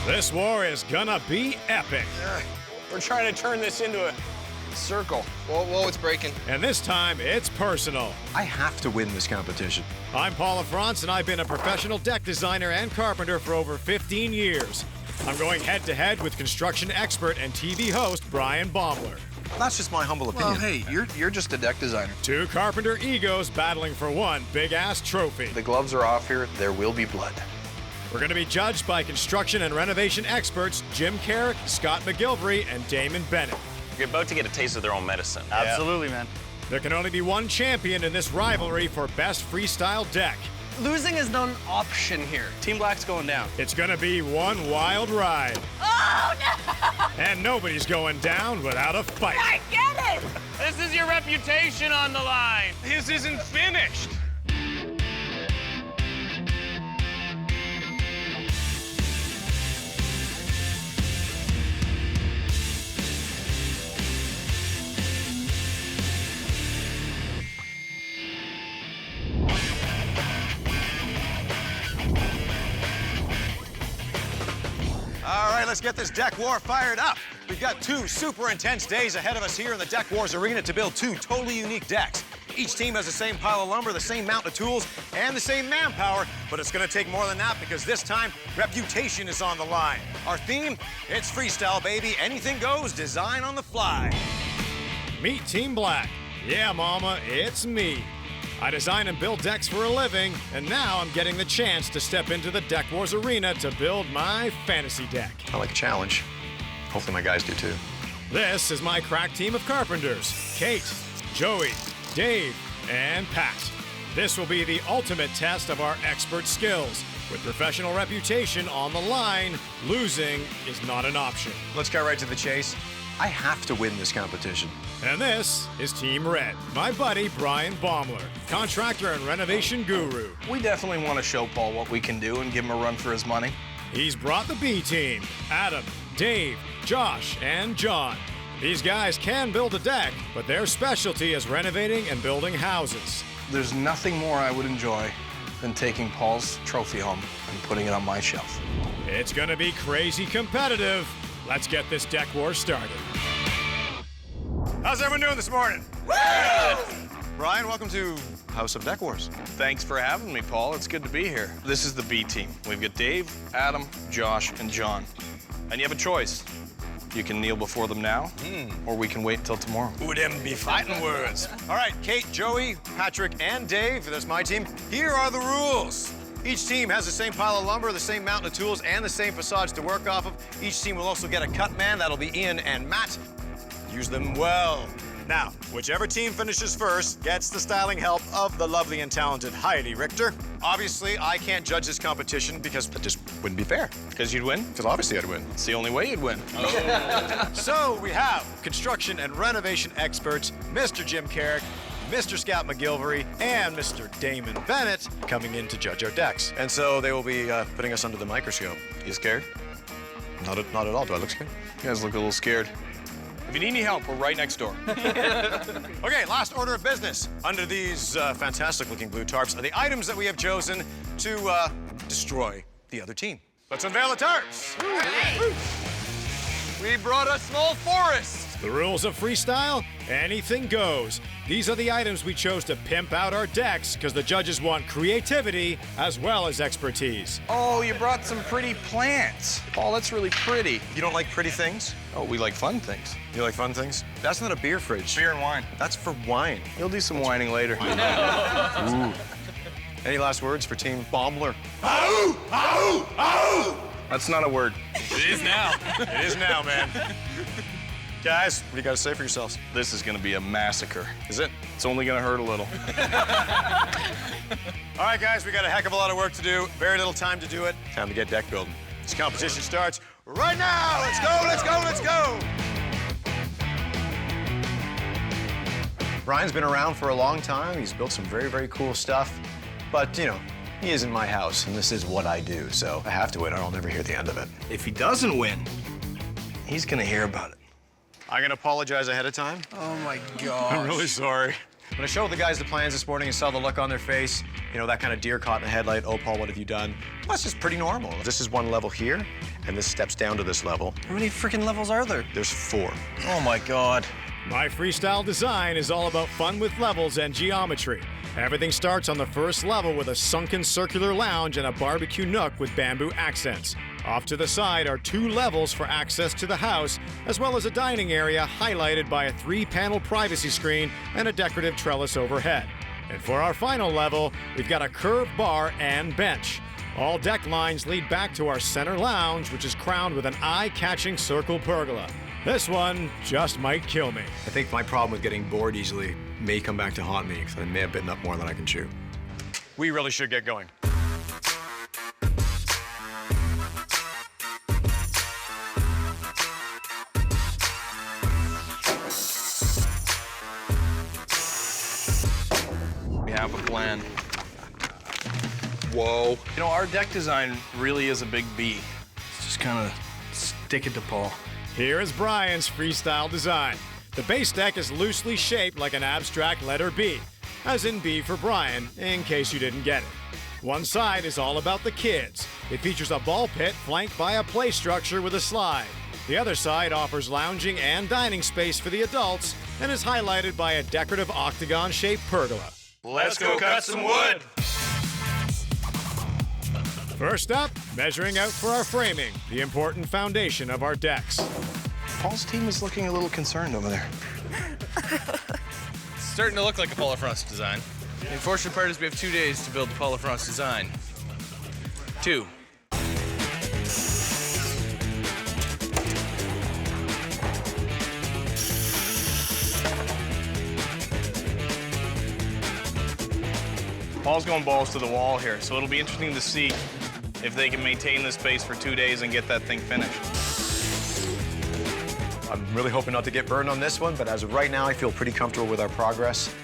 This war is gonna be epic. We're trying to turn this into a circle. Whoa, it's breaking. And this time, it's personal. I have to win this competition. I'm Paul Lafrance, and I've been a professional deck designer and carpenter for over 15 years. I'm going head-to-head with construction expert and TV host Bryan Baeumler. That's just my humble opinion. Well, hey, you're just a deck designer. Two carpenter egos battling for one big-ass trophy. The gloves are off here. There will be blood. We're going to be judged by construction and renovation experts Jim Carrick, Scott McGilvery, and Damon Bennett. You're about to get a taste of their own medicine. Absolutely, man. There can only be one champion in this rivalry for best freestyle deck. Losing is not an option here. Team Black's going down. It's gonna be one wild ride. Oh, no! And nobody's going down without a fight. I get it! This is your reputation on the line. This isn't finished. All right, let's get this deck war fired up. We've got 2 super intense days ahead of us here in the Deck Wars arena to build 2 totally unique decks. Each team has the same pile of lumber, the same mountain of tools, and the same manpower, but it's gonna take more than that because this time, reputation is on the line. Our theme, it's freestyle, baby. Anything goes, design on the fly. Meet Team Black. Yeah, mama, it's me. I design and build decks for a living, and now I'm getting the chance to step into the Deck Wars arena to build my fantasy deck. I like a challenge. Hopefully my guys do too. This is my crack team of carpenters, Kate, Joey, Dave, and Pat. This will be the ultimate test of our expert skills. With professional reputation on the line, losing is not an option. Let's get right to the chase. I have to win this competition. And this is Team Red, my buddy Bryan Baeumler, contractor and renovation guru. We definitely want to show Paul what we can do and give him a run for his money. He's brought the B team, Adam, Dave, Josh, and John. These guys can build a deck, but their specialty is renovating and building houses. There's nothing more I would enjoy than taking Paul's trophy home and putting it on my shelf. It's gonna be crazy competitive. Let's get this deck war started. How's everyone doing this morning? Bryan, welcome to House of Deck Wars. Thanks for having me, Paul. It's good to be here. This is the B team. We've got Dave, Adam, Josh, and John. And you have a choice. You can kneel before them now, or we can wait until tomorrow. Ooh, them be fighting words. All right, Kate, Joey, Patrick, and Dave, that's my team. Here are the rules. Each team has the same pile of lumber, the same mountain of tools, and the same facades to work off of. Each team will also get a cut man. That'll be Ian and Matt. Use them well. Now, whichever team finishes first gets the styling help of the lovely and talented Heidi Richter. Obviously, I can't judge this competition because that just wouldn't be fair. Because you'd win? Because obviously I'd win. It's the only way you'd win. So we have construction and renovation experts, Mr. Jim Carrick, Mr. Scott McGilvery, and Mr. Damon Bennett coming in to judge our decks. And so they will be putting us under the microscope. You scared? Not at all. Do I look scared? You guys look a little scared. If you need any help, we're right next door. Okay, last order of business. Under these fantastic-looking blue tarps are the items that we have chosen to destroy the other team. Let's unveil the tarps. We brought a small forest. The rules of freestyle, anything goes. These are the items we chose to pimp out our decks because the judges want creativity as well as expertise. Oh, you brought some pretty plants. Paul, that's really pretty. You don't like pretty things? Oh, we like fun things. You like fun things? That's not a beer fridge. Beer and wine. That's for wine. You'll do some whining later. Ooh. Any last words for Team Baeumler? That's not a word. It is now. It is now, man. Guys, what do you got to say for yourselves? This is gonna be a massacre. Is it? It's only gonna hurt a little. All right, guys, we got a heck of a lot of work to do. Very little time to do it. Time to get deck building. This competition starts right now. Let's go, let's go, let's go. Bryan's been around for a long time. He's built some very, very cool stuff. But, you know, he isn't my house, and this is what I do. So I have to win, or I'll never hear the end of it. If he doesn't win, he's gonna hear about it. I'm going to apologize ahead of time. Oh, my God. I'm really sorry. When I showed the guys the plans this morning and saw the look on their face, you know, that kind of deer caught in the headlight, oh, Paul, what have you done? Well, that's just pretty normal. This is one level here, and this steps down to this level. How many freaking levels are there? There's 4. Oh my God. My freestyle design is all about fun with levels and geometry. Everything starts on the first level with a sunken circular lounge and a barbecue nook with bamboo accents. Off to the side are 2 levels for access to the house, as well as a dining area highlighted by a 3-panel privacy screen and a decorative trellis overhead. And for our final level, we've got a curved bar and bench. All deck lines lead back to our center lounge, which is crowned with an eye-catching circle pergola. This one just might kill me. I think my problem with getting bored easily may come back to haunt me, because I may have bitten up more than I can chew. We really should get going. We have a plan. Whoa. You know, our deck design really is a big B. Let's just kind of stick it to Paul. Here is Bryan's freestyle design. The base deck is loosely shaped like an abstract letter B, as in B for Bryan, in case you didn't get it. One side is all about the kids. It features a ball pit flanked by a play structure with a slide. The other side offers lounging and dining space for the adults and is highlighted by a decorative octagon-shaped pergola. Let's go cut some wood. First up, measuring out for our framing, the important foundation of our decks. Paul's team is looking a little concerned over there. It's starting to look like a Paul Lafrance design. The unfortunate part is we have 2 days to build the Paul Lafrance design. 2. Paul's going balls to the wall here, so it'll be interesting to see if they can maintain this pace for 2 days and get that thing finished. I'm really hoping not to get burned on this one, but as of right now, I feel pretty comfortable with our progress.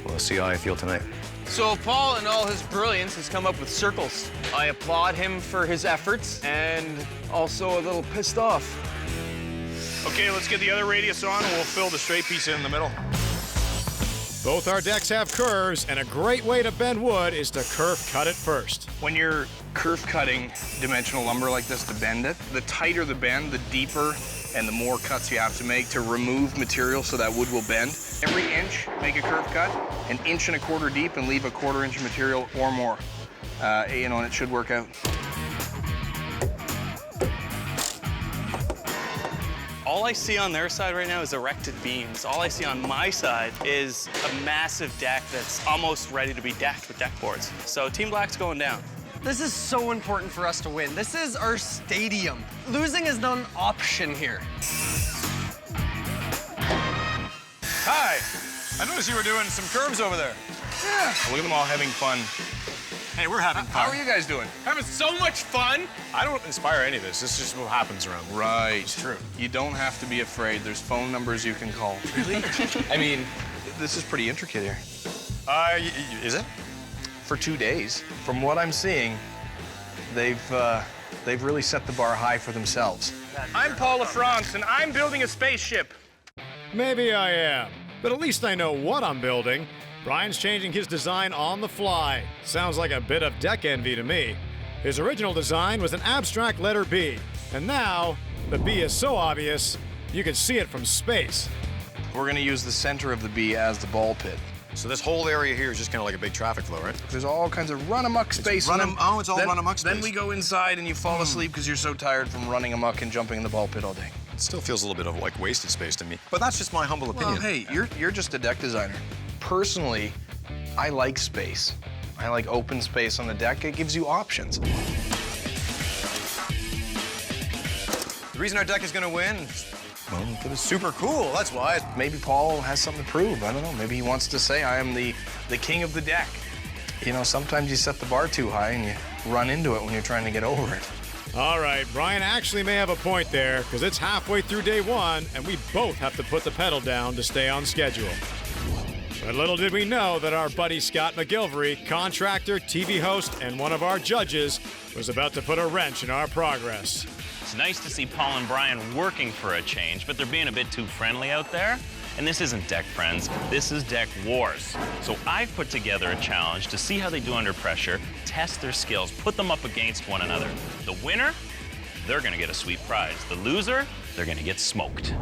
Well, let's see how I feel tonight. So Paul, in all his brilliance, has come up with circles. I applaud him for his efforts and also a little pissed off. Okay, let's get the other radius on and we'll fill the straight piece in the middle. Both our decks have curves, and a great way to bend wood is to kerf cut it first. When you're kerf cutting dimensional lumber like this to bend it, the tighter the bend, the deeper and the more cuts you have to make to remove material so that wood will bend. Every inch, make a kerf cut, 1.25 inches deep and leave a 1/4 inch of material or more. You know, and it should work out. All I see on their side right now is erected beams. All I see on my side is a massive deck that's almost ready to be decked with deck boards. So Team Black's going down. This is so important for us to win. This is our stadium. Losing is not an option here. Hi! I noticed you were doing some curves over there. Yeah. Look at them all having fun. Hey, we're having fun. How are you guys doing? Having so much fun. I don't inspire any of this. This is just what happens around me. Right. It's true. You don't have to be afraid. There's phone numbers you can call. Really? I mean, this is pretty intricate here. Is it? For 2 days, from what I'm seeing, they've really set the bar high for themselves. I'm Paul Lafrance, and I'm building a spaceship. Maybe I am, but at least I know what I'm building. Bryan's changing his design on the fly. Sounds like a bit of deck envy to me. His original design was an abstract letter B, and now the B is so obvious you can see it from space. We're gonna use the center of the B as the ball pit. So this whole area here is just kind of like a big traffic flow, right? There's all kinds of run-amok space. It's all run-amok space. Then we go inside and you fall asleep because you're so tired from running amok and jumping in the ball pit all day. It still feels a little bit of like wasted space to me. But that's just my humble opinion. Well, hey, you're just a deck designer. Personally, I like space. I like open space on the deck. It gives you options. The reason our deck is going to win is, well, it was super cool. That's why. Maybe Paul has something to prove. I don't know. Maybe he wants to say, I am the king of the deck. You know, sometimes you set the bar too high and you run into it when you're trying to get over it. All right, Bryan actually may have a point there, because it's halfway through day one, and we both have to put the pedal down to stay on schedule. But little did we know that our buddy Scott McGilvery, contractor, TV host, and one of our judges, was about to put a wrench in our progress. It's nice to see Paul and Bryan working for a change, but they're being a bit too friendly out there. And this isn't Deck Friends, this is Deck Wars. So I've put together a challenge to see how they do under pressure, test their skills, put them up against one another. The winner, they're gonna get a sweet prize. The loser, they're gonna get smoked.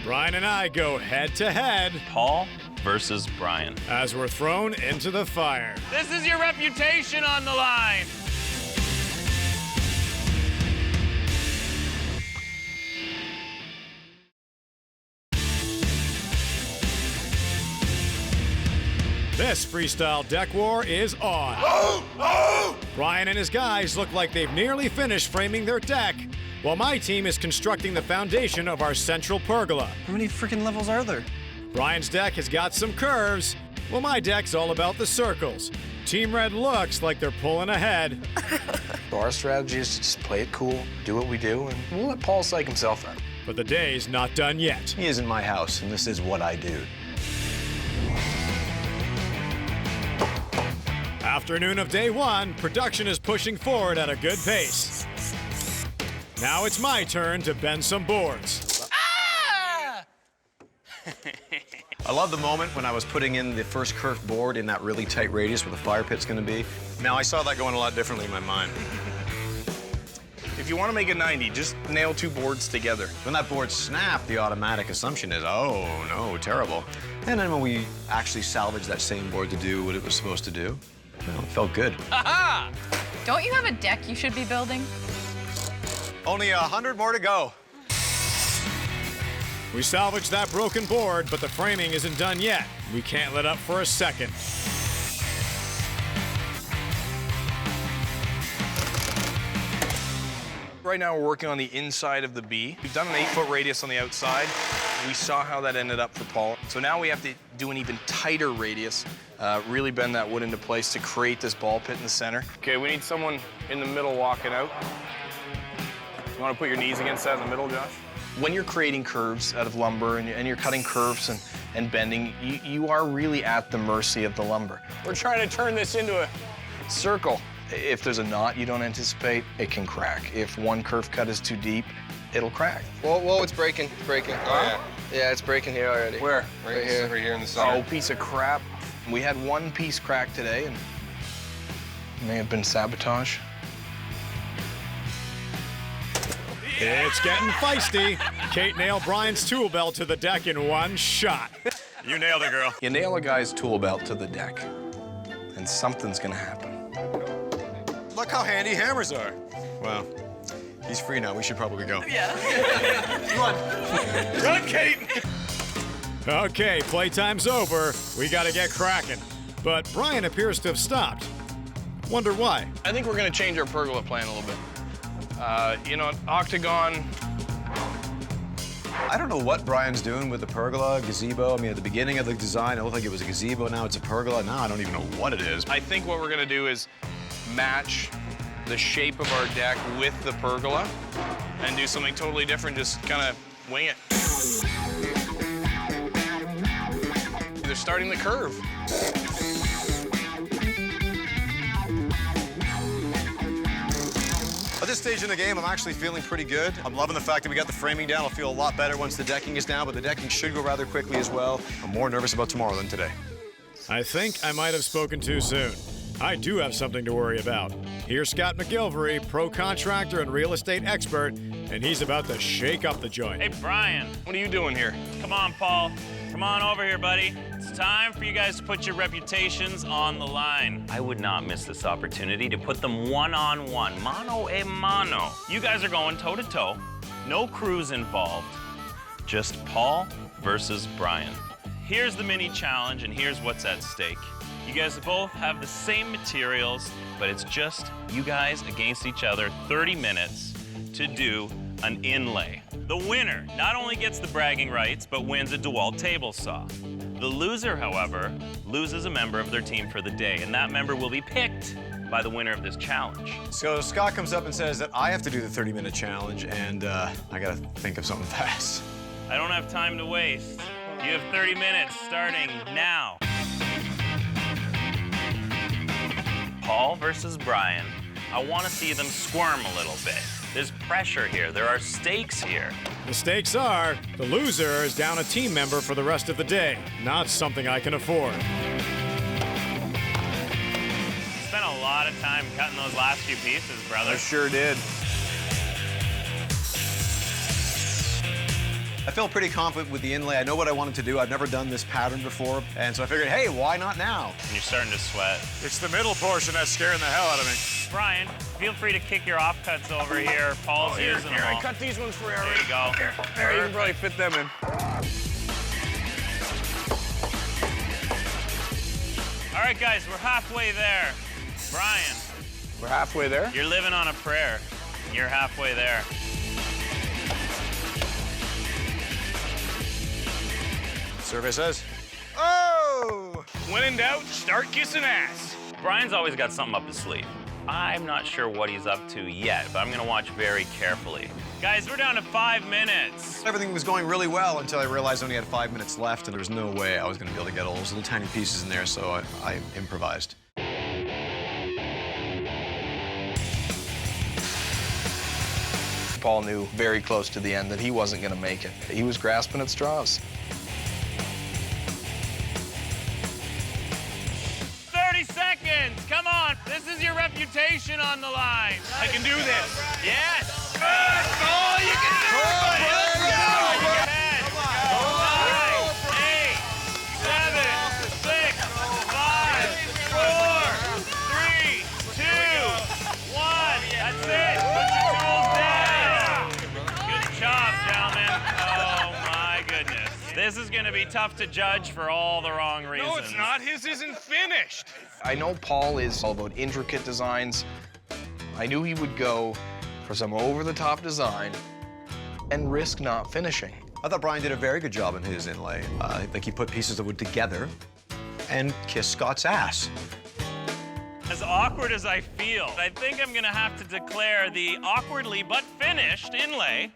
Bryan and I go head to head Paul versus Bryan. as we're thrown into the fire. This is your reputation on the line. This freestyle deck war is on. Bryan and his guys look like they've nearly finished framing their deck, while my team is constructing the foundation of our central pergola. How many freaking levels are there? Bryan's deck has got some curves, while my deck's all about the circles. Team Red looks like they're pulling ahead. So our strategy is to just play it cool, do what we do, and we'll let Paul psych himself out. But the day's not done yet. He is in my house, and this is what I do. Afternoon of day one, production is pushing forward at a good pace. Now it's my turn to bend some boards. I love the moment when I was putting in the first curved board in that really tight radius where the fire pit's gonna be. Now I saw that going a lot differently in my mind. If you want to make a 90, just nail 2 boards together. When that board snapped, the automatic assumption is, oh no, terrible. And then when we actually salvaged that same board to do what it was supposed to do, well, it felt good. Don't you have a deck you should be building? Only 100 more to go. We salvaged that broken board, but the framing isn't done yet. We can't let up for a second. Right now, we're working on the inside of the B. We've done an 8-foot radius on the outside. We saw how that ended up for Paul. So now we have to do an even tighter radius, really bend that wood into place to create this ball pit in the center. Okay, we need someone in the middle walking out. You want to put your knees against that in the middle, Josh? When you're creating curves out of lumber and you're cutting curves and bending, you are really at the mercy of the lumber. We're trying to turn this into a circle. If there's a knot you don't anticipate, it can crack. If one curve cut is too deep, it'll crack. Whoa, it's breaking. It's breaking. Huh? Yeah, it's breaking here already. Where? Right here. Right here in the center. Oh, piece of crap. We had one piece crack today, and it may have been sabotage. It's getting feisty. Kate nailed Bryan's tool belt to the deck in one shot. You nailed it, girl. You nail a guy's tool belt to the deck, and something's gonna happen. Look how handy hammers are. Well, he's free now. We should probably go. Run, Kate! Okay, playtime's over. We gotta get cracking. But Bryan appears to have stopped. Wonder why. I think we're gonna change our pergola plan a little bit. You know, octagon. I don't know what Bryan's doing with the pergola, gazebo. I mean, at the beginning of the design, it looked like it was a gazebo. Now it's a pergola. Now I don't even know what it is. I think what we're gonna do is match the shape of our deck with the pergola and do something totally different, just kind of wing it. They're starting the curve. At this stage in the game, I'm actually feeling pretty good. I'm loving the fact that we got the framing down. I'll feel a lot better once the decking is down, but the decking should go rather quickly as well. I'm more nervous about tomorrow than today. I think I might have spoken too soon. I do have something to worry about. Here's Scott McGilvery, pro contractor and real estate expert, and he's about to shake up the joint. Hey, Bryan, What are you doing here? come on, Paul. Come on over here, buddy. It's time for you guys to put your reputations on the line. I would not miss this opportunity to put them one-on-one, mano a mano. You guys are going toe-to-toe, no crews involved, just Paul versus Bryan. Here's the mini challenge, and here's what's at stake. You guys both have the same materials, but it's just you guys against each other, 30 minutes to do an inlay. The winner not only gets the bragging rights, but wins a DeWalt table saw. The loser, however, loses a member of their team for the day, and that member will be picked by the winner of this challenge. So Scott comes up and says that I have to do the 30-minute challenge, and I gotta think of something fast. I don't have time to waste. You have 30 minutes starting now. Paul versus Bryan. I want to see them squirm a little bit. There's pressure here. There are stakes here. The stakes are, the loser is down a team member for the rest of the day. Not something I can afford. You spent a lot of time cutting those last few pieces, brother. I sure did. I feel pretty confident with the inlay. I know what I wanted to do. I've never done this pattern before, and so I figured, hey, why not now? And you're starting to sweat. It's the middle portion that's scaring the hell out of me. Bryan, feel free to kick your offcuts over here. Paul's using them all. I cut these ones for Eric. There you go. There, you can probably fit them in. All right, guys, we're halfway there. Bryan, We're halfway there. you're living on a prayer. You're halfway there. Survey says, Oh! When in doubt, start kissing ass. Bryan's always got something up his sleeve. I'm not sure what he's up to yet, but I'm gonna watch very carefully. Guys, we're down to 5 minutes. everything was going really well until I realized I only had 5 minutes left, and there was no way I was going to be able to get all those little tiny pieces in there, so I improvised. Paul knew very close to the end that he wasn't going to make it. He was grasping at straws. 30 seconds, come on. This is your reputation on the line. I can do this. Yes. Oh, you can do it! 10, 9, 8, 7, 6, 5, 4, 3, 2, 1. That's it. Put your tools down. Good job, gentlemen. Oh, my goodness. This is going to be tough to judge for all the wrong reasons. No, it's not. His isn't finished. I know Paul is all about intricate designs. I knew he would go for some over-the-top design and risk not finishing. I thought Bryan did a very good job in his inlay. I think he put pieces of wood together and kissed Scott's ass. As awkward as I feel, I think I'm gonna have to declare the awkwardly but finished inlay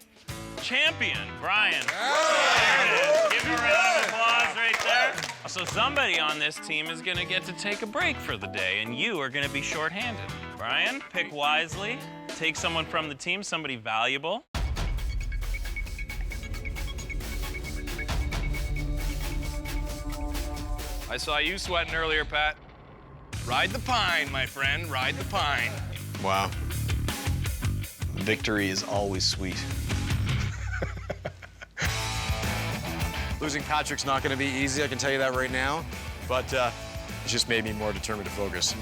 champion, Bryan. There it is. Give him a round of applause right there. So somebody on this team is gonna get to take a break for the day, and you are gonna be shorthanded. Bryan, pick wisely. Take someone from the team, somebody valuable. I saw you sweating earlier, Pat. Ride the pine, my friend. Ride the pine. Wow. Victory is always sweet. Losing Patrick's not going to be easy, I can tell you that right now. But it just made me more determined to focus.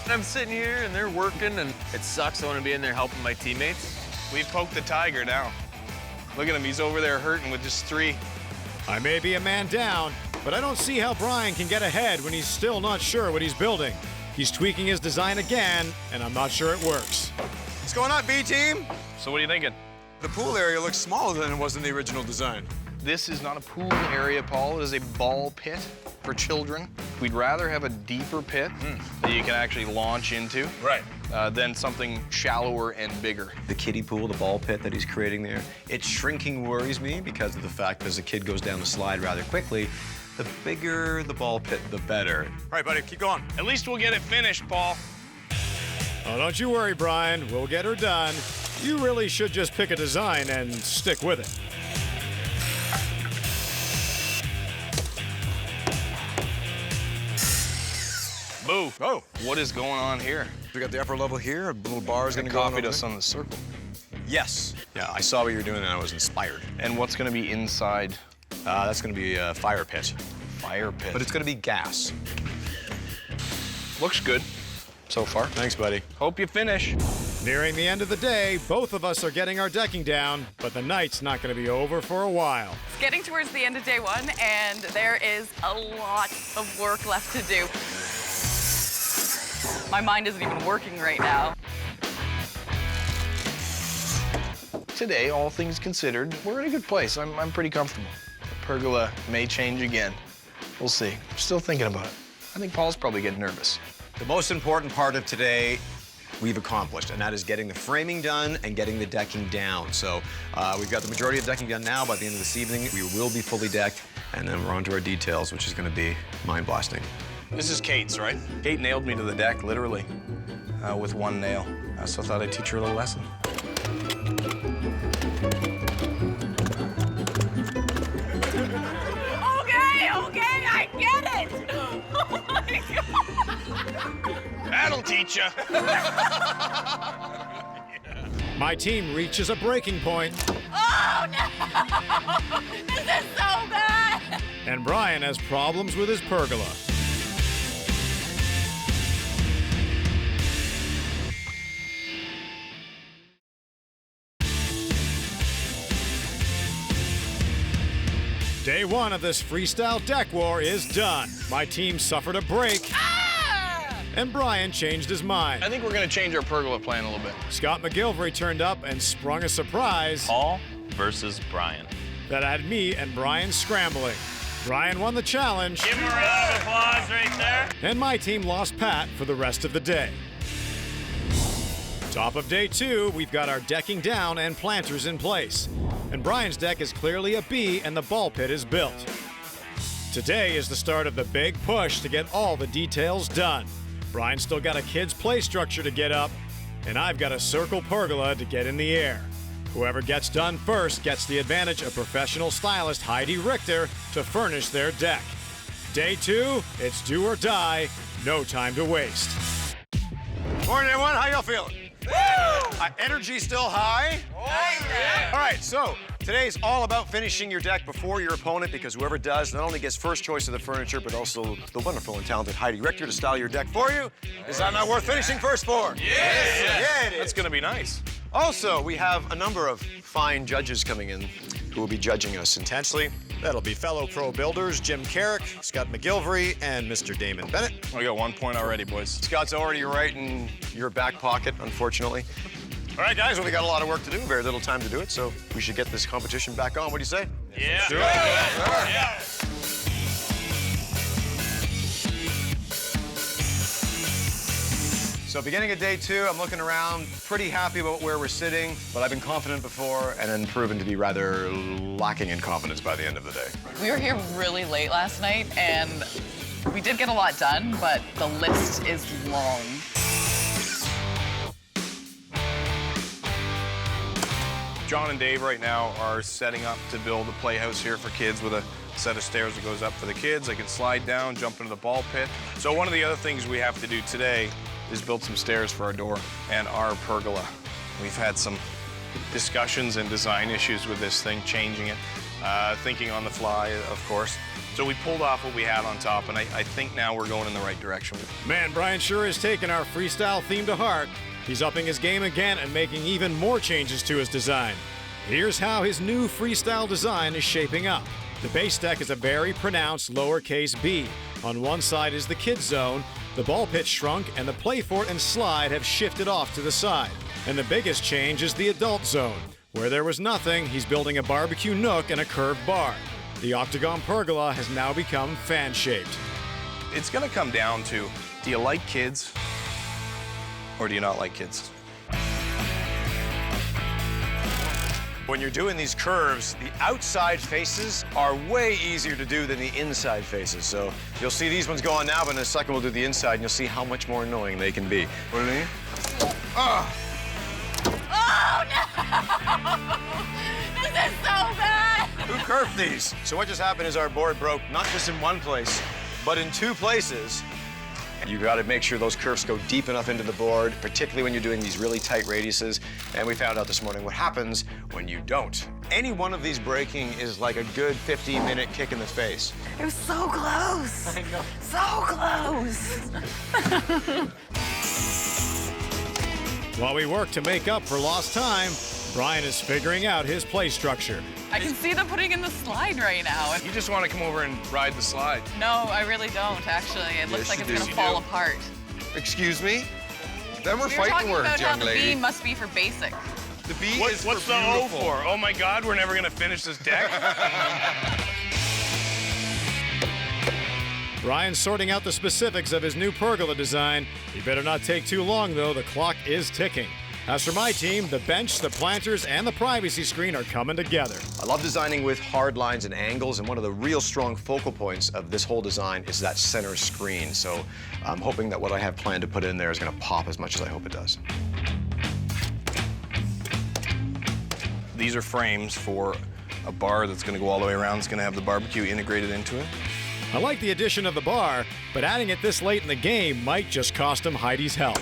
I'm sitting here and they're working and it sucks. I want to be in there helping my teammates. We've poked the tiger now. Look at him, he's over there hurting with just 3. I may be a man down, but I don't see how Bryan can get ahead when he's still not sure what he's building. He's tweaking his design again, and I'm not sure it works. What's going on, B-team? So what are you thinking? The pool area looks smaller than it was in the original design. This is not a pool area, Paul. It is a ball pit for children. We'd rather have a deeper pit that you can actually launch into than something shallower and bigger. The kiddie pool, the ball pit that he's creating there, its shrinking worries me because of the fact that as a kid goes down the slide rather quickly, the bigger the ball pit, the better. All right, buddy, keep going. At least we'll get it finished, Paul. Oh, don't you worry, Bryan. We'll get her done. You really should just pick a design and stick with it. Boo. Oh. What is going on here? We got the upper level here, a little bar is going to go Copied on us on the circle. Yes. Yeah, I saw what you were doing and I was inspired. And what's going to be inside? That's going to be a fire pit. Fire pit. But it's going to be gas. Looks good so far. Thanks, buddy. Hope you finish. Nearing the end of the day, both of us are getting our decking down, but the night's not going to be over for a while. It's getting towards the end of day 1, and there is a lot of work left to do. My mind isn't even working right now. Today, all things considered, we're in a good place. I'm pretty comfortable. The pergola may change again. We'll see. I'm still thinking about it. I think Paul's probably getting nervous. The most important part of today we've accomplished, and that is getting the framing done and getting the decking down. So we've got the majority of the decking done now. By the end of this evening, we will be fully decked, and then we're on to our details, which is going to be mind-blasting. This is Kate's, right? Kate nailed me to the deck, literally. with one nail. So I thought I'd teach her a little lesson. Okay, I get it. Oh my God. That'll teach you. My team reaches a breaking point, Oh no! This is so bad. and Bryan has problems with his pergola. Day one of this freestyle deck war is done. My team suffered a break, and Bryan changed his mind. I think we're gonna change our pergola plan a little bit. Scott McGilvery turned up and sprung a surprise Paul versus Bryan. that had me and Bryan scrambling. Bryan won the challenge, Give him a round of applause right there. and my team lost Pat for the rest of the day. Top of day two, we've got our decking down and planters in place. And Bryan's deck is clearly a B and the ball pit is built. Today is the start of the big push to get all the details done. Bryan's still got a kid's play structure to get up, and I've got a circle pergola to get in the air. Whoever gets done first gets the advantage of professional stylist Heidi Richter to furnish their deck. Day two, it's do or die, no time to waste. Morning, everyone. How y'all feeling? Energy still high? Oh, yeah. All right, so today's all about finishing your deck before your opponent, because whoever does not only gets first choice of the furniture, but also the wonderful and talented Heidi Richter to style your deck for you. Is that not worth finishing first for? Yes. Yeah, it is. That's gonna be nice. Also, we have a number of fine judges coming in who will be judging us intensely. That'll be fellow pro builders Jim Carrick, Scott McGilvery, and Mr. Damon Bennett. I got 1 point already, boys. Scott's already right in your back pocket, unfortunately. All right, guys, well, we got a lot of work to do, very little time to do it, so we should get this competition back on. What do you say? Yeah. Sure. Yeah. So beginning of day two, I'm looking around, pretty happy about where we're sitting, but I've been confident before and then proven to be rather lacking in confidence by the end of the day. We were here really late last night, and we did get a lot done, but the list is long. John and Dave right now are setting up to build a playhouse here for kids with a set of stairs that goes up for the kids. They can slide down, jump into the ball pit. So one of the other things we have to do today is build some stairs for our door and our pergola. We've had some discussions and design issues with this thing, changing it, thinking on the fly, of course. So we pulled off what we had on top, and I think now we're going in the right direction. Man, Bryan sure is taking our freestyle theme to heart. He's upping his game again and making even more changes to his design. Here's how his new freestyle design is shaping up. The base deck is a very pronounced lowercase b. On one side is the kids zone, the ball pit shrunk, and the play fort and slide have shifted off to the side. And the biggest change is the adult zone. Where there was nothing, he's building a barbecue nook and a curved bar. The octagon pergola has now become fan-shaped. It's gonna come down to, do you like kids or do you not like kids? When you're doing these curves, the outside faces are way easier to do than the inside faces. So you'll see these ones go on now, but in a second we'll do the inside and you'll see how much more annoying they can be. What do you mean? Ah! Oh no! This is so bad! Who curved these? So what just happened is our board broke, not just in one place, but in two places. You gotta make sure those curves go deep enough into the board, particularly when you're doing these really tight radiuses. And we found out this morning what happens when you don't. Any one of these breaking is like a good 15-minute kick in the face. It was so close. I know. So close. While we work to make up for lost time, Bryan is figuring out his play structure. I can see them putting in the slide right now. You just want to come over and ride the slide. No, I really don't, actually. It looks like you it's do. gonna fall apart. Excuse me? Them were We were talking fighting about words, how young the lady. B must be for basic. The B is What's for the O beautiful. for? Oh my God, we're never gonna finish this deck. Bryan's sorting out the specifics of his new pergola design. He better not take too long, though. The clock is ticking. As for my team, the bench, the planters, and the privacy screen are coming together. I love designing with hard lines and angles, and one of the real strong focal points of this whole design is that center screen. So I'm hoping that what I have planned to put in there is going to pop as much as I hope it does. These are frames for a bar that's going to go all the way around. It's going to have the barbecue integrated into it. I like the addition of the bar, but adding it this late in the game might just cost him Heidi's help.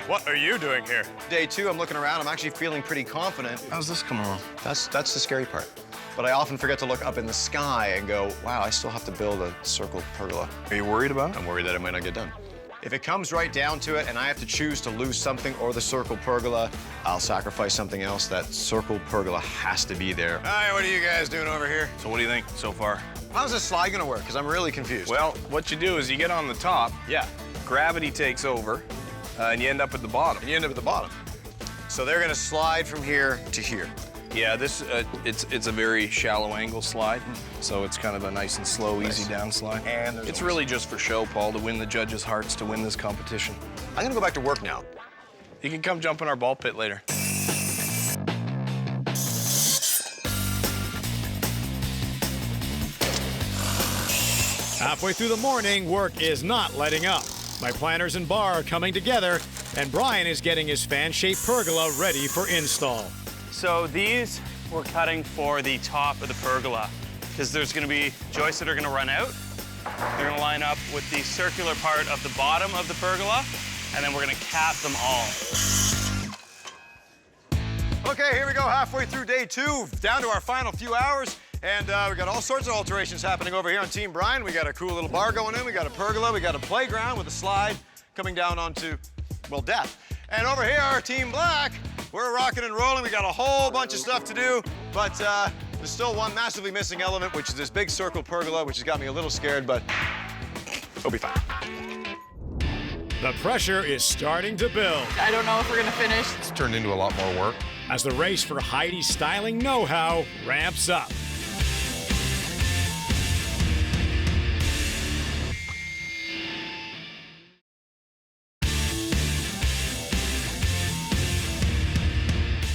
What are you doing here? Day 2, I'm looking around. I'm actually feeling pretty confident. How's this coming along? That's the scary part. But I often forget to look up in the sky and go, wow, I still have to build a circle pergola. Are you worried about it? I'm worried that it might not get done. If it comes right down to it and I have to choose to lose something or the circle pergola, I'll sacrifice something else. That circle pergola has to be there. Hi, what are you guys doing over here? So what do you think so far? How's this slide gonna work? Because I'm really confused. Well, what you do is you get on the top. Yeah. Gravity takes over, and you end up at the bottom. And you end up at the bottom. So they're gonna slide from here to here. Yeah, this it's a very shallow angle slide, so it's kind of a nice and slow, easy down slide. And it's really just for show, Paul, to win the judges' hearts, to win this competition. I'm gonna go back to work now. You can come jump in our ball pit later. Halfway through the morning, work is not letting up. My planters and bar are coming together, and Bryan is getting his fan-shaped pergola ready for install. So these we're cutting for the top of the pergola because there's going to be joists that are going to run out. They're going to line up with the circular part of the bottom of the pergola, and then we're going to cap them all. Okay, here we go, halfway through day 2, down to our final few hours. And we got all sorts of alterations happening over here on Team Bryan. We got a cool little bar going in, we got a pergola, we got a playground with a slide coming down onto, well, death. And over here, our Team Black, we're rocking and rolling. We got a whole bunch of stuff to do, but there's still one massively missing element, which is this big circle pergola, which has got me a little scared, but it'll be fine. The pressure is starting to build. I don't know if we're gonna finish. It's turned into a lot more work. As the race for Heidi's styling know-how ramps up.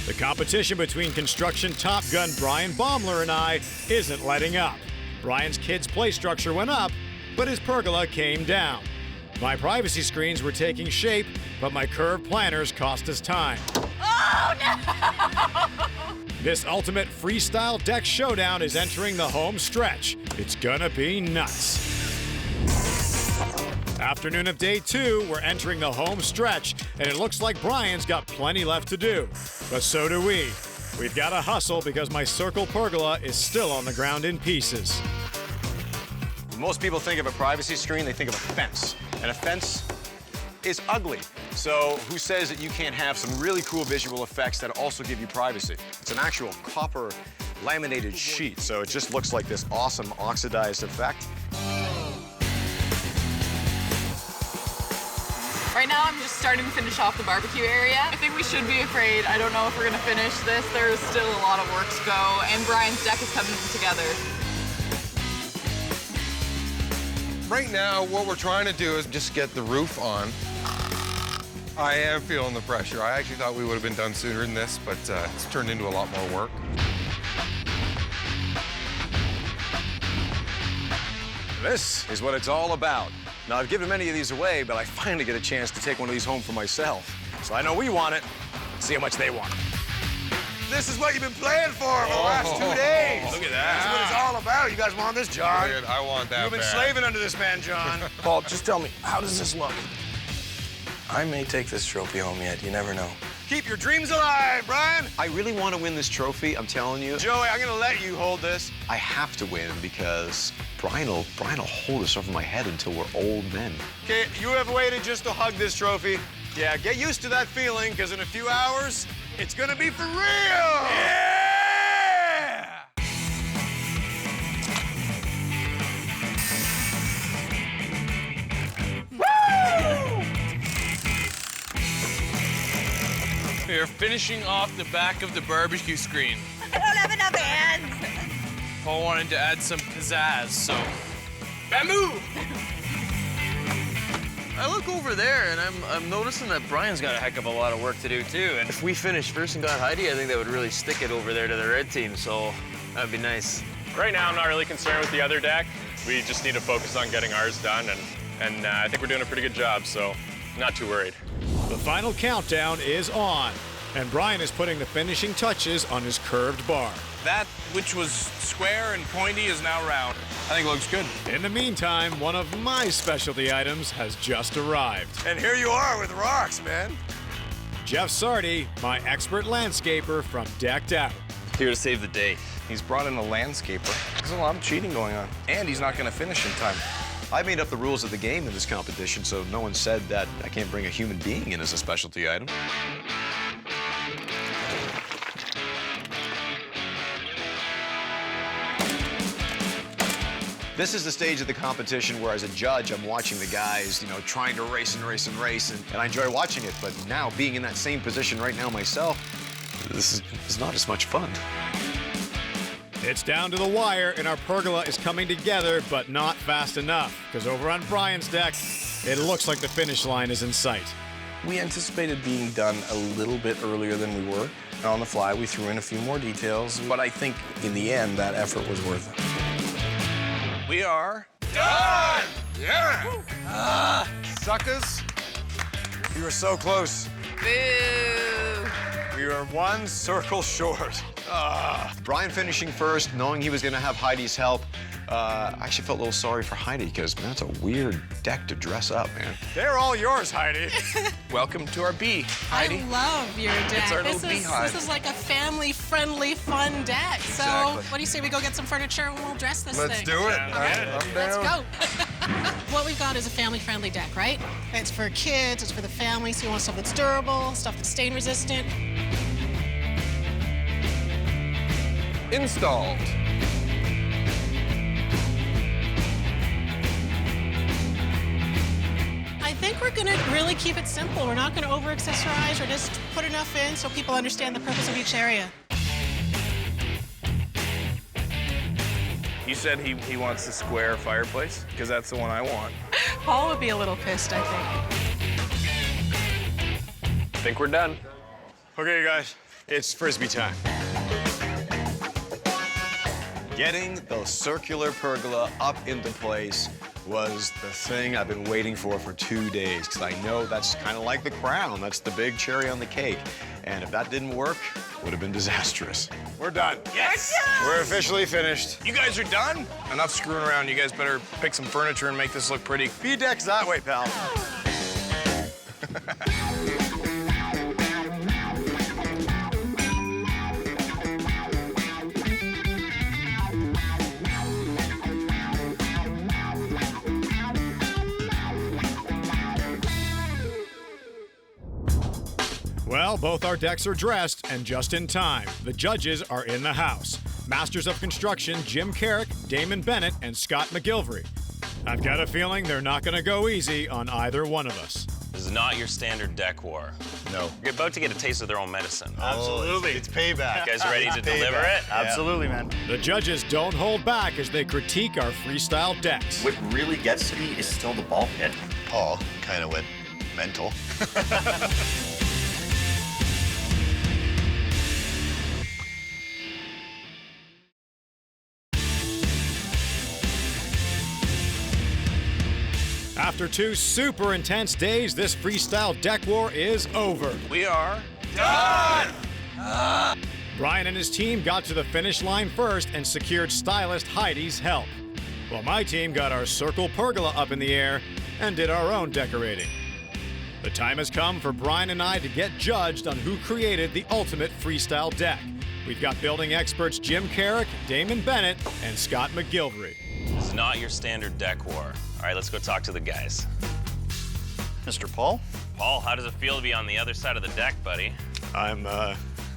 The competition between construction top gun Bryan Baeumler and I isn't letting up. Bryan's kid's play structure went up, but his pergola came down. My privacy screens were taking shape, but my curved planters cost us time. Oh, no! This ultimate freestyle deck showdown is entering the home stretch. It's gonna be nuts. Afternoon of day 2, we're entering the home stretch, and it looks like Bryan's got plenty left to do. But so do we. We've got to hustle because my circle pergola is still on the ground in pieces. When most people think of a privacy screen, they think of a fence. And a fence is ugly. So who says that you can't have some really cool visual effects that also give you privacy? It's an actual copper laminated sheet, so it just looks like this awesome oxidized effect. Right now, I'm just starting to finish off the barbecue area. I think we should be afraid. I don't know if we're gonna finish this. There is still a lot of work to go, and Bryan's deck is coming together. Right now, what we're trying to do is just get the roof on. I am feeling the pressure. I actually thought we would have been done sooner than this, but it's turned into a lot more work. This is what it's all about. Now, I've given many of these away, but I finally get a chance to take one of these home for myself. So I know we want it. Let's see how much they want. This is what you've been playing for the last 2 days. Look at that. That's what it's all about. You guys want this, John? Dude, I want that You've been bad. slaving under this man, John. Paul, just tell me, how does this look? I may take this trophy home yet. You never know. Keep your dreams alive, Bryan. I really want to win this trophy, I'm telling you. Joey, I'm going to let you hold this. I have to win because Bryan will hold this over my head until we're old men. Okay, you have waited just to hug this trophy. Yeah, get used to that feeling, because in a few hours, it's going to be for real. Yeah! We are finishing off the back of the barbecue screen. I don't have enough hands. Paul wanted to add some pizzazz, so bamboo! I look over there, and I'm noticing that Bryan's got a heck of a lot of work to do, too. And if we finish first and got Heidi, I think that would really stick it over there to the red team, so that'd be nice. Right now, I'm not really concerned with the other deck. We just need to focus on getting ours done, and I think we're doing a pretty good job, so not too worried. The final countdown is on, and Bryan is putting the finishing touches on his curved bar. That which was square and pointy is now round. I think it looks good. In the meantime, one of my specialty items has just arrived. And here you are with rocks, man. Jeff Sardi, my expert landscaper from Decked Out. Here to save the day. He's brought in a landscaper. There's a lot of cheating going on, and he's not going to finish in time. I made up the rules of the game in this competition, so no one said that I can't bring a human being in as a specialty item. This is the stage of the competition where, as a judge, I'm watching the guys, you know, trying to race, and I enjoy watching it. But now, being in that same position right now myself, this is not as much fun. It's down to the wire, and our pergola is coming together, but not fast enough, because over on Bryan's deck, it looks like the finish line is in sight. We anticipated being done a little bit earlier than we were. And on the fly, we threw in a few more details, but I think in the end, that effort was worth it. We are done! Yeah! Suckers, you were so close. Boo! We were one circle short. Bryan finishing first, knowing he was going to have Heidi's help. I actually felt a little sorry for Heidi, because, man, that's a weird deck to dress up, man. They're all yours, Heidi. Welcome to our bee, Heidi. I love your deck. It's our little beehive. This is like a family-friendly, fun deck. So, Exactly. what do you say we go get some furniture and we'll dress this thing? Let's do it. All right, let's go. What we've got is a family-friendly deck, right? It's for kids, it's for the family, so you want stuff that's durable, stuff that's stain-resistant. Installed. I think we're gonna really keep it simple. We're not gonna over-accessorize, or just put enough in so people understand the purpose of each area. You said he wants the square fireplace, because that's the one I want. Paul would be a little pissed, I I think we're done. Okay, guys, it's Frisbee time. Getting the circular pergola up into place was the thing I've been waiting for 2 days, because I know that's kind of like the crown. That's the big cherry on the cake. And if that didn't work, it would have been disastrous. We're done. Yes! We're officially finished. You guys are done? Enough screwing around. You guys better pick some furniture and make this look pretty. B-deck's that way, pal. Well, both our decks are dressed, and just in time. The judges are in the house. Masters of Construction Jim Carrick, Damon Bennett, and Scott McGilvery. I've got a feeling they're not going to go easy on either one of us. This is not your standard deck war. No. You're about to get a taste of their own medicine. Absolutely. It's payback. You guys ready to deliver it? Absolutely, man. The judges don't hold back as they critique our freestyle decks. What really gets to me is still the ball pit. Paul kind of went mental. After 2 super intense days, this freestyle deck war is over. We are done! Bryan and his team got to the finish line first and secured stylist Heidi's help, while my team got our circle pergola up in the air and did our own decorating. The time has come for Bryan and I to get judged on who created the ultimate freestyle deck. We've got building experts Jim Carrick, Damon Bennett, and Scott McGilvery. This is not your standard deck war. All right, let's go talk to the guys. Mr. Paul? Paul, how does it feel to be on the other side of the deck, buddy? I'm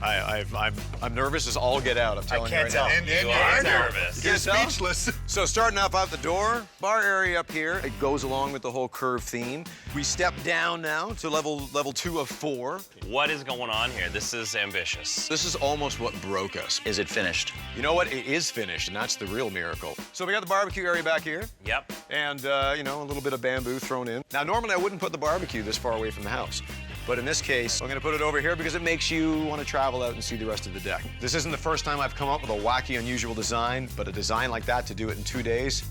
I'm nervous as all get out. I'm telling you right now. And You are nervous. You're speechless. So starting off out the door, bar area up here. It goes along with the whole curve theme. We step down now to level 2 of 4. What is going on here? This is ambitious. This is almost what broke us. Is it finished? You know what? It is finished, and that's the real miracle. So we got the barbecue area back here. Yep. And, you know, a little bit of bamboo thrown in. Now, normally I wouldn't put the barbecue this far away from the house. But in this case, I'm gonna put it over here because it makes you want to travel out and see the rest of the deck. This isn't the first time I've come up with a wacky, unusual design, but a design like that to do it in 2 days,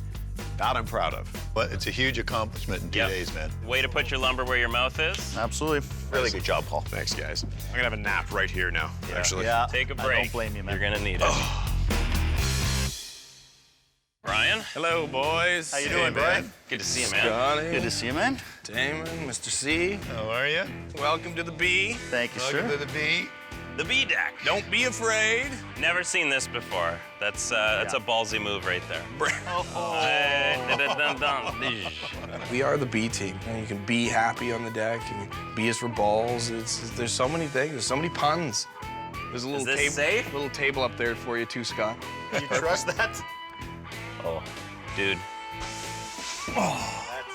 that I'm proud of. But it's a huge accomplishment in 2 days, man. Way to put your lumber where your mouth is. Absolutely. Really good job, Paul. Thanks, guys. I'm gonna have a nap right here now, actually. Yeah. Take a break. I don't blame you, man. You're gonna need it. Brian? Hello, boys. How you doing, Brian? Good to see you, man. Scotty. Good to see you, man. Damon, Mr. C. How are you? Welcome to the B. Thank you, Welcome sir. to the B. The B deck. Don't be afraid. Never seen this before. That's a ballsy move right there. We are the B team. And you can be happy on the deck. And B is for balls. There's so many things. There's so many puns. There's a little this table, safe? little table up there for you too, Scott. You trust that? Oh, dude.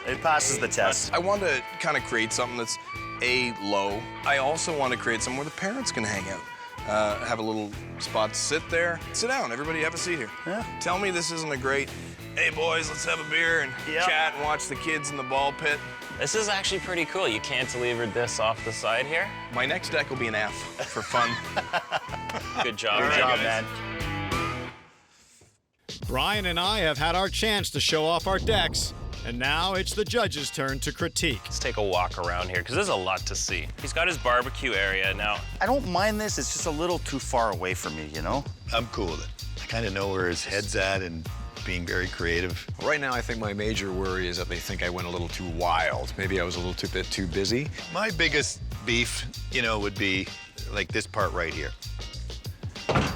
It passes the test. I want to kind of create something that's low. I also want to create something where the parents can hang out. Have a little spot to sit there. Sit down, everybody have a seat here. Yeah. Tell me this isn't a great, hey boys, let's have a beer and chat and watch the kids in the ball pit. This is actually pretty cool. You cantilevered this off the side here. My next deck will be an F for fun. Good job, Good man. job, man. Brian and I have had our chance to show off our decks, and now it's the judges' turn to critique. Let's take a walk around here, because there's a lot to see. He's got his barbecue area now. I don't mind this. It's just a little too far away from me, you know? I'm cool with it. I kind of know where his head's at and being very creative. Right now, I think my major worry is that they think I went a little too wild. Maybe I was a little bit too busy. My biggest beef, you know, would be like this part right here.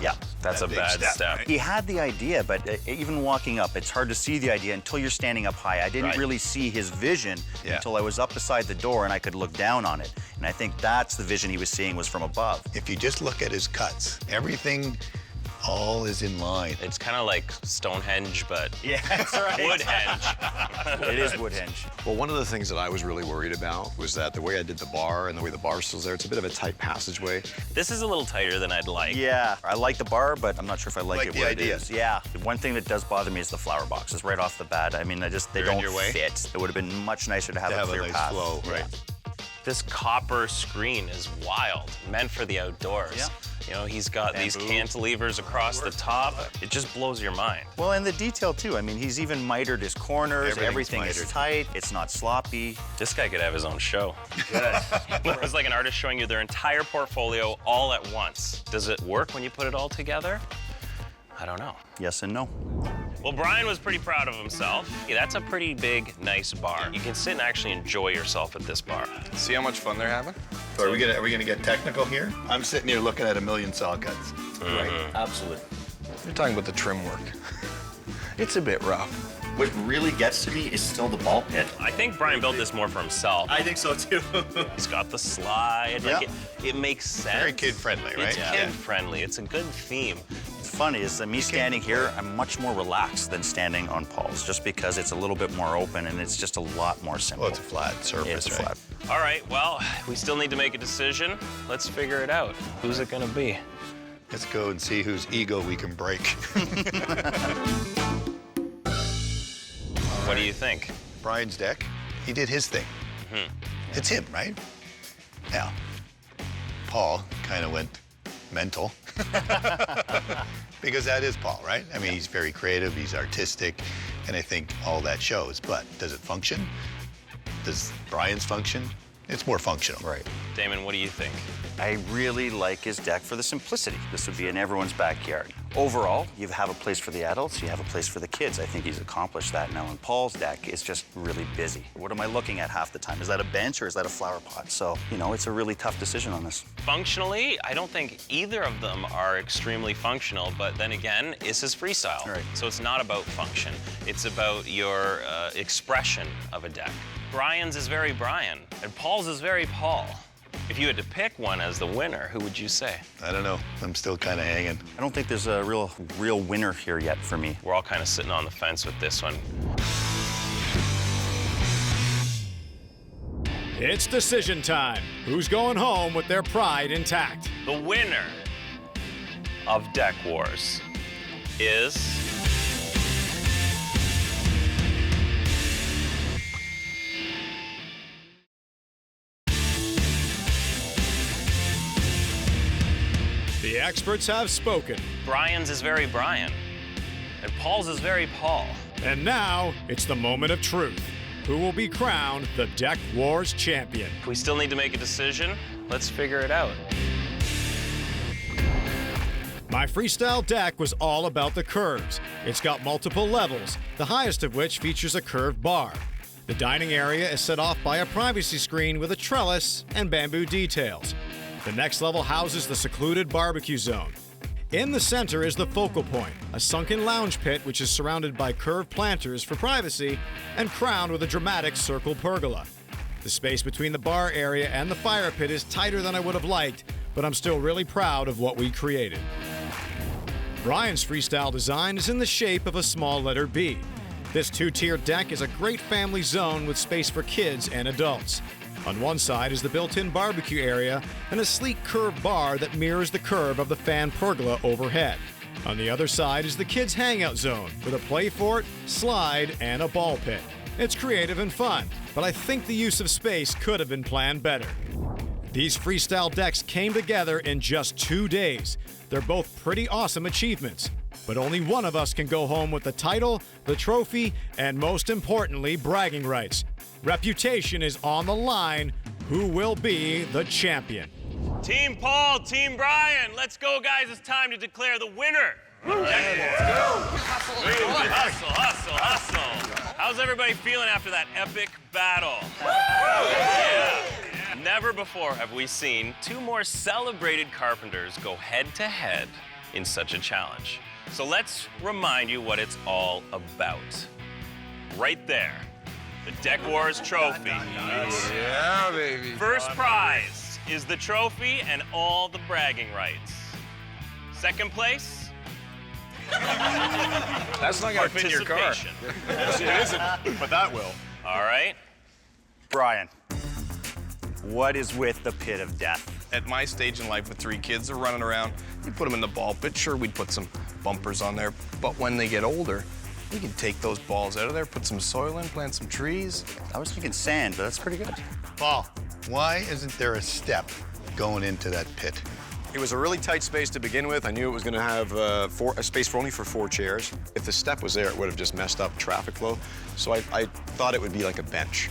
Yeah. That's a big bad step, step. right? He had the idea, but even walking up, it's hard to see the idea until you're standing up high. I didn't Right. really see his vision Yeah. until I was up beside the door and I could look down on it. And I think that's the vision he was seeing was from above. If you just look at his cuts, everything all is in line. It's kind of like Stonehenge, but Yeah, that's right. Woodhenge. It is Woodhenge. Well, one of the things that I was really worried about was that the way I did the bar and the way the bar still's there, it's a bit of a tight passageway. This is a little tighter than I'd like. Yeah, I like the bar, but I'm not sure if I like Like it the where idea. it is. Yeah. The one thing that does bother me is the flower boxes right off the bat. I mean, they They're in don't your way? fit. It would have been much nicer to have To a have a clear nice path. flow, Yeah. right. This copper screen is wild, meant for the outdoors. Yeah. You know, he's got these Bamboo. cantilevers across the top. It just blows your mind. Well, and the detail too. I mean, he's even mitered his corners. Everything is mitered. tight. It's not sloppy. This guy could have his own show. It's like an artist showing you their entire portfolio all at once. Does it work when you put it all together? I don't know. Yes and no. Well, Brian was pretty proud of himself. Yeah, that's a pretty big, nice bar. You can sit and actually enjoy yourself at this bar. See how much fun they're having? So are we gonna get technical here? I'm sitting here looking at a million saw cuts. Right. Absolutely. You're talking about the trim work. It's a bit rough. What really gets to me is still the ball pit. I think Brian built this more for himself. I think so too. He's got the slide. Like it makes sense. Very kid-friendly, right? It's Yeah. kid-friendly. It's a good theme. It's funny is that me standing here, I'm much more relaxed than standing on Paul's, just because it's a little bit more open and it's just a lot more simple. Well, it's a flat surface, It's right? flat. All right, well, we still need to make a decision. Let's figure it out. Who's it gonna be? Let's go and see whose ego we can break. What do you think? Brian's deck, he did his thing. It's him, right? Yeah. Paul kind of went mental. Because that is Paul, right? I mean, he's very creative, he's artistic, and I think all that shows. But does it function? Does Brian's function? It's more functional. Right. Damon, what do you think? I really like his deck for the simplicity. This would be in everyone's backyard. Overall, you have a place for the adults, you have a place for the kids. I think he's accomplished that now. And Paul's deck is just really busy. What am I looking at half the time? Is that a bench or is that a flower pot? So, you know, it's a really tough decision on this. Functionally, I don't think either of them are extremely functional, but then again, this is freestyle. Right. So it's not about function. It's about your expression of a deck. Brian's is very Brian, and Paul's is very Paul. If you had to pick one as the winner, who would you say? I don't know. I'm still kind of hanging. I don't think there's a real winner here yet for me. We're all kind of sitting on the fence with this one. It's decision time. Who's going home with their pride intact? The winner of Deck Wars is... The experts have spoken. Bryan's is very Bryan, and Paul's is very Paul. And now, it's the moment of truth. Who will be crowned the Deck Wars champion? We still need to make a decision. Let's figure it out. My freestyle deck was all about the curves. It's got multiple levels, the highest of which features a curved bar. The dining area is set off by a privacy screen with a trellis and bamboo details. The next level houses the secluded barbecue zone. In the center is the focal point, a sunken lounge pit which is surrounded by curved planters for privacy and crowned with a dramatic circle pergola. The space between the bar area and the fire pit is tighter than I would have liked, but I'm still really proud of what we created. Bryan's freestyle design is in the shape of a small letter B. This two-tiered deck is a great family zone with space for kids and adults. On one side is the built-in barbecue area and a sleek curved bar that mirrors the curve of the fan pergola overhead. On the other side is the kids' hangout zone with a play fort, slide, and a ball pit. It's creative and fun, but I think the use of space could have been planned better. These freestyle decks came together in just 2 days. They're both pretty awesome achievements, but only one of us can go home with the title, the trophy, and most importantly, bragging rights. Reputation is on the line. Who will be the champion? Team Paul, Team Bryan, let's go, guys. It's time to declare the winner. Let's go. Hustle, hustle, hustle. How's everybody feeling after that epic battle? Yeah. Never before have we seen two more celebrated carpenters go head-to-head in such a challenge. So let's remind you what it's all about. Right there. The Deck Wars trophy. Yeah, baby. First prize is the trophy and all the bragging rights. Second place? That's not gonna fit in your car. Participation. Yes, it isn't, but that will. All right. Bryan, what is with the pit of death? At my stage in life with 3 kids, they're running around. You put them in the ball pit. Sure, we'd put some bumpers on there, but when they get older, you can take those balls out of there, put some soil in, plant some trees. I was thinking sand, but that's pretty good. Paul, why isn't there a step going into that pit? It was a really tight space to begin with. I knew it was going to have a space for only 4 chairs. If the step was there, it would have just messed up traffic flow. So I thought it would be like a bench.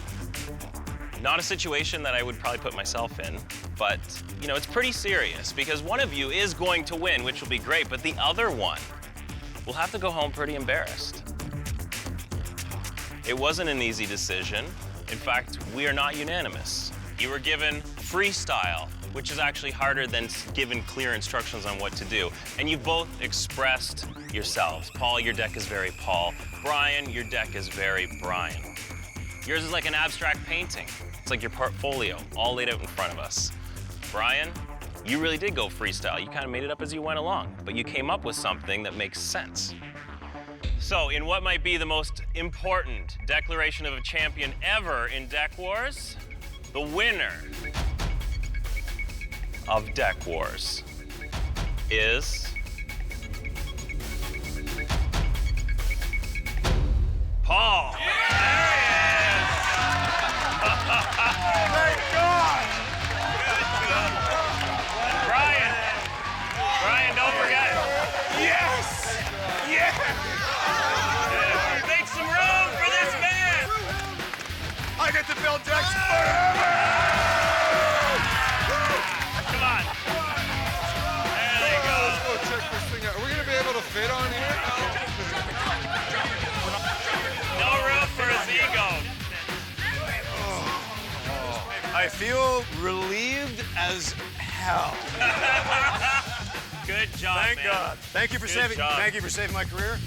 Not a situation that I would probably put myself in, but, you know, it's pretty serious because one of you is going to win, which will be great, but the other one will have to go home pretty embarrassed. It wasn't an easy decision. In fact, we are not unanimous. You were given freestyle, which is actually harder than given clear instructions on what to do. And you both expressed yourselves. Paul, your deck is very Paul. Bryan, your deck is very Bryan. Yours is like an abstract painting. It's like your portfolio, all laid out in front of us. Bryan, you really did go freestyle. You kind of made it up as you went along, but you came up with something that makes sense. So, in what might be the most important declaration of a champion ever in Deck Wars, the winner of Deck Wars is Paul. Thank God! Bryan, don't forget. Yes! Yes! Make some room for this man. I get to build decks forever! Come on. There they go. Let's go check this thing out. Are we going to be able to fit on here? No room for his ego. I feel relieved as hell. Good job, Thank man. God. Thank you for Good job. Thank you for saving my career.